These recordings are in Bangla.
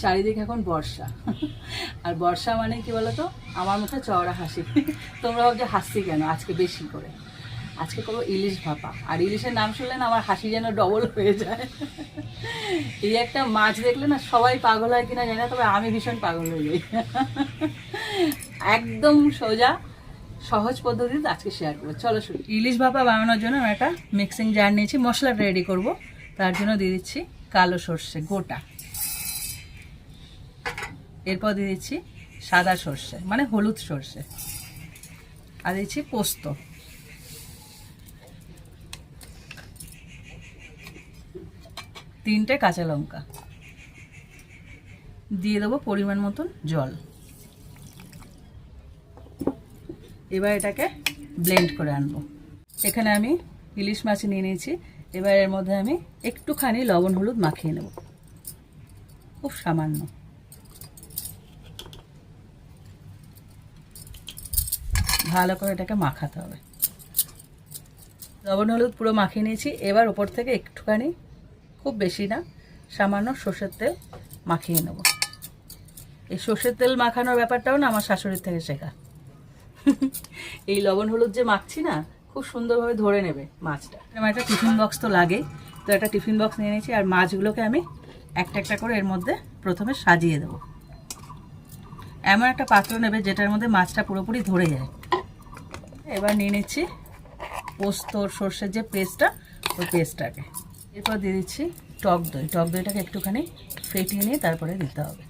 চারিদিকে এখন বর্ষা। আর বর্ষা মানে কি বলতো, আমার মুখে চওড়া হাসি। তোমরা ভাবছো হাসছি কেন, আজকে বেশি করে আজকে করবো ইলিশ ভাপা। আর ইলিশের নাম শুনলে না আমার হাসি যেন ডবল হয়ে যায়। এই একটা মাছ দেখলে না সবাই পাগল হয় কিনা জানি না, তবে আমি ভীষণ পাগল হয়ে যাই। একদম সোজা সহজ পদ্ধতিতে আজকে শেয়ার করবো, চলো শুরু। ইলিশ ভাপা বানানোর জন্য আমি একটা মিক্সিং জার নিয়েছি, মশলাটা রেডি করব। তার জন্য দিয়ে দিচ্ছি কালো সর্ষে গোটা, এরপর দিয়ে দিচ্ছি সাদা সর্ষে মানে হলুদ সর্ষে, আর দিচ্ছি পোস্ত, তিনটে কাঁচা লঙ্কা, দিয়ে দেবো পরিমাণ মতন জল। এবার এটাকে ব্লেন্ড করে আনবো। এখানে আমি ইলিশ মাছ নিয়ে নিয়েছি। এবার এর মধ্যে আমি একটুখানি লবণ হলুদ মাখিয়ে নেব, খুব সামান্য। ভালো করে এটাকে মাখাতে হবে। লবণ হলুদ পুরো মাখিয়ে নিয়েছি। এবার ওপর থেকে একটুখানি, খুব বেশি না, সামান্য সর্ষের তেল মাখিয়ে নেব। এই সর্ষের তেল মাখানোর ব্যাপারটাও না আমার শাশুড়ির থেকে শেখা। এই লবণ হলুদ যে মাখছি না, খুব সুন্দরভাবে ধরে নেবে মাছটা। আমার একটা টিফিন বক্স তো লাগে, তো একটা টিফিন বক্স নিয়ে নিয়েছি। আর মাছগুলোকে আমি একটা একটা করে এর মধ্যে প্রথমে সাজিয়ে দেবো। এমন একটা পাত্র নেবে যেটার মধ্যে মাছটা পুরোপুরি ধরে যায়। এবার নিয়ে নিচ্ছি পোস্ত সর্ষের যে পেস্টটা, ওই পেস্টটাকে। এরপর দিয়ে দিচ্ছি টক দই। টক দইটাকে একটুখানি ফেটিয়ে নিয়ে তারপরে দিতে হবে।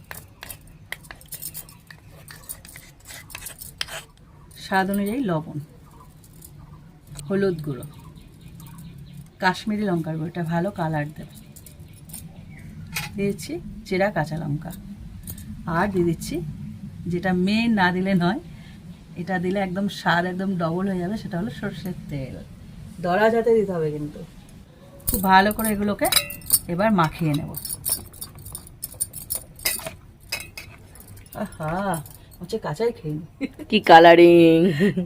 স্বাদ অনুযায়ী লবণ, হলুদ গুঁড়ো, কাশ্মীরি লঙ্কার গুঁড়ো, এটা ভালো কালার দেবে। দিয়েছি চেরা কাঁচা লঙ্কা, আর দিয়ে দিচ্ছি যেটা মেন না দিলে নয়, এটা দিলে একদম স্বাদ একদম ডবল হয়ে যাবে, সেটা হলো সর্ষের তেল। দরা যাতে দিতে হবে কিন্তু। খুব ভালো করে এগুলোকে এবার মাখিয়ে নেব। আহা, হচ্ছে কাঁচাই খেয়ে নি। কি কালারিং,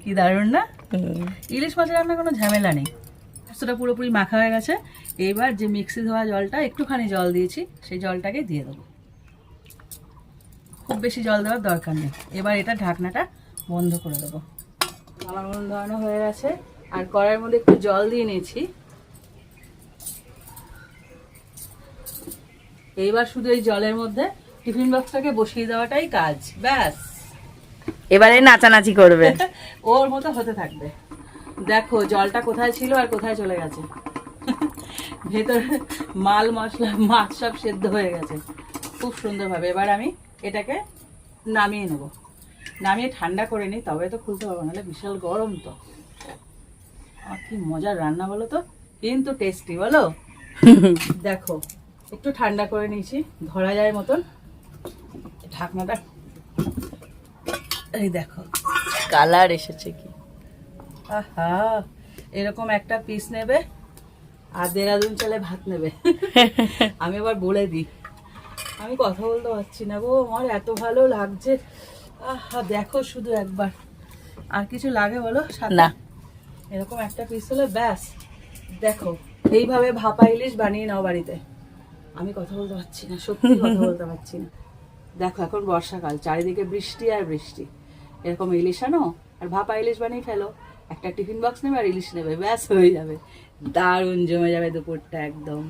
কি দারুণ না? ইলিশ মাছের রান্না কোনো ঝামেলা নেই। পোস্তটা পুরোপুরি মাখা হয়ে গেছে। এবার যে মিক্সি ধোয়া জলটা, একটুখানি জল দিয়েছি, সেই জলটাকে দিয়ে দেবো। খুব বেশি জল দেওয়ার দরকার নেই। এবার এটা ঢাকনাটা বন্ধ করে দেবো। আমার মন ধরানো হয়ে গেছে। আর কড়াইয়ের মধ্যে একটু জল দিয়ে নিয়েছি। এইবার শুধু এই জলের মধ্যে টিফিন বক্সটাকে বসিয়ে দেওয়াটাই কাজ, ব্যাস। এবারে নাচানাচি করবে। ওর মতো হতে থাকবে। দেখো জলটা কোথায় ছিল আর কোথায় চলে গেছে। ভেতরে মাল মশলা মাছ সব সেদ্ধ হয়ে গেছে খুব সুন্দরভাবে। এবার আমি এটাকে নামিয়ে নেব। নামিয়ে ঠান্ডা করে নিই, তবে তো খুলতে পারবো, নাহলে বিশাল গরম তো। আর কি মজার রান্না বলো তো, কিন্তু টেস্টি বলো। দেখো একটু ঠান্ডা করে নিয়েছি ধরা যায় মতন। ঢাকনাটা এই দেখো কালার এসেছে কি। আহা, এরকম একটা পিস নেবে আর দেরাদুন চালে ভাত নেবে। আমি আবার বলে দিই, আমি কথা বলতে পারছি না গো, আমার এত ভালো লাগছে। আহা, দেখো শুধু একবার। আর কিছু লাগে বলো না? এরকম একটা পিস হলে ব্যাস। দেখো এইভাবে ভাপা ইলিশ বানিয়ে নাও বাড়িতে। আমি কথা বলতে পারছি না, সত্যি কথা বলতে পারছি না। দেখো এখন বর্ষাকাল, চারিদিকে বৃষ্টি আর বৃষ্টি। এরকম ইলিশ আনো আর ভাপা ইলিশ বানিয়ে ফেলো। একটা টিফিন বক্স নেবে আর ইলিশ নেবে, ব্যাস হয়ে যাবে। দারুণ জমে যাবে দুপুরটা একদম।